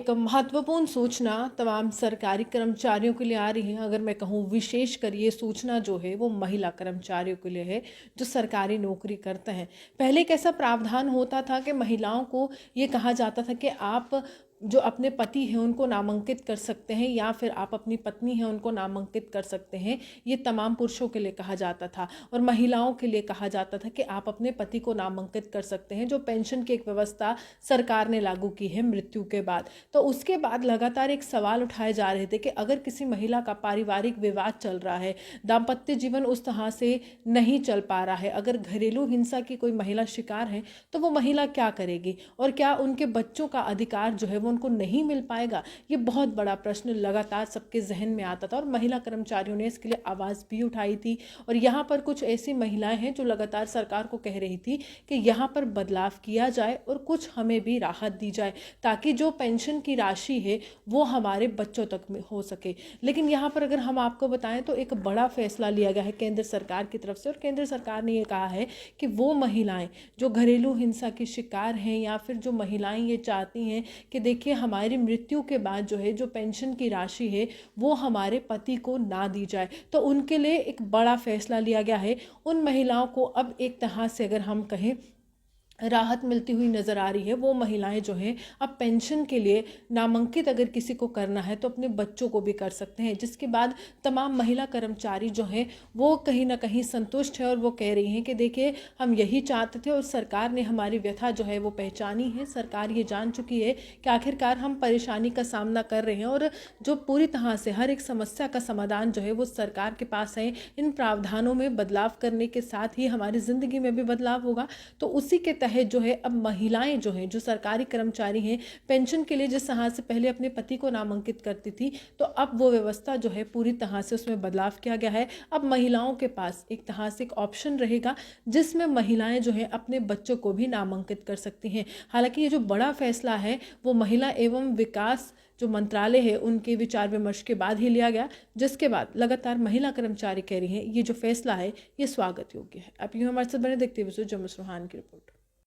एक महत्वपूर्ण सूचना तमाम सरकारी कर्मचारियों के लिए आ रही है। अगर मैं कहूँ विशेषकर ये सूचना जो है वो महिला कर्मचारियों के लिए है जो सरकारी नौकरी करते हैं। पहले एक ऐसा प्रावधान होता था कि महिलाओं को ये कहा जाता था कि आप जो अपने पति हैं उनको नामांकित कर सकते हैं या फिर आप अपनी पत्नी हैं उनको नामांकित कर सकते हैं। ये तमाम पुरुषों के लिए कहा जाता था और महिलाओं के लिए कहा जाता था कि आप अपने पति को नामांकित कर सकते हैं। जो पेंशन की एक व्यवस्था सरकार ने लागू की है मृत्यु के बाद, तो उसके बाद लगातार एक सवाल उठाए जा रहे थे कि अगर किसी महिला का पारिवारिक विवाद चल रहा है, दाम्पत्य जीवन उस तरह से नहीं चल पा रहा है, अगर घरेलू हिंसा की कोई महिला शिकार है तो वो महिला क्या करेगी और क्या उनके बच्चों का अधिकार जो है उनको नहीं मिल पाएगा। ये बहुत बड़ा प्रश्न लगातार सबके जहन में आता था और महिला कर्मचारियों ने इसके लिए आवाज़ भी उठाई थी। और यहाँ पर कुछ ऐसी महिलाएं हैं जो लगातार सरकार को कह रही थी कि यहाँ पर बदलाव किया जाए और कुछ हमें भी राहत दी जाए ताकि जो पेंशन की राशि है वो हमारे बच्चों तक में हो सके। लेकिन यहाँ पर अगर हम आपको बताएं तो एक बड़ा फैसला लिया गया है केंद्र सरकार की तरफ से और केंद्र सरकार ने ये कहा है कि वो महिलाएं जो घरेलू हिंसा की शिकार हैं या फिर जो महिलाएं ये चाहती हैं कि देखिए हमारी मृत्यु के बाद जो है जो पेंशन की राशि है वो हमारे पति को ना दी जाए, तो उनके लिए एक बड़ा फैसला लिया गया है। उन महिलाओं को अब एक तरह से अगर हम कहें राहत मिलती हुई नज़र आ रही है। वो महिलाएं जो हैं अब पेंशन के लिए नामांकित अगर किसी को करना है तो अपने बच्चों को भी कर सकते हैं, जिसके बाद तमाम महिला कर्मचारी जो हैं वो कहीं ना कहीं संतुष्ट है और वो कह रही हैं कि देखिए हम यही चाहते थे और सरकार ने हमारी व्यथा जो है वो पहचानी है। सरकार ये जान चुकी है कि आखिरकार हम परेशानी का सामना कर रहे हैं और जो पूरी तरह से हर एक समस्या का समाधान जो है वो सरकार के पास है। इन प्रावधानों में बदलाव करने के साथ ही हमारी ज़िंदगी में भी बदलाव होगा। तो उसी के है जो है अब महिलाएं जो हैं जो सरकारी कर्मचारी हैं पेंशन के लिए जिस तरह से पहले अपने पति को नामांकित करती थी, तो अब वो व्यवस्था जो है पूरी तरह से उसमें बदलाव किया गया है। अब महिलाओं के पास एक तरह से एक ऑप्शन रहेगा जिसमें महिलाएं जो है अपने बच्चों को भी नामांकित कर सकती हैं। हालांकि ये जो बड़ा फैसला है वो महिला एवं विकास जो मंत्रालय है उनके विचार विमर्श के बाद ही लिया गया, जिसके बाद लगातार महिला कर्मचारी कह रही हैं ये जो फैसला है ये स्वागत योग्य है। आप यूँ हमारे साथ बने देखते हुए जम्मू सुहान की रिपोर्ट।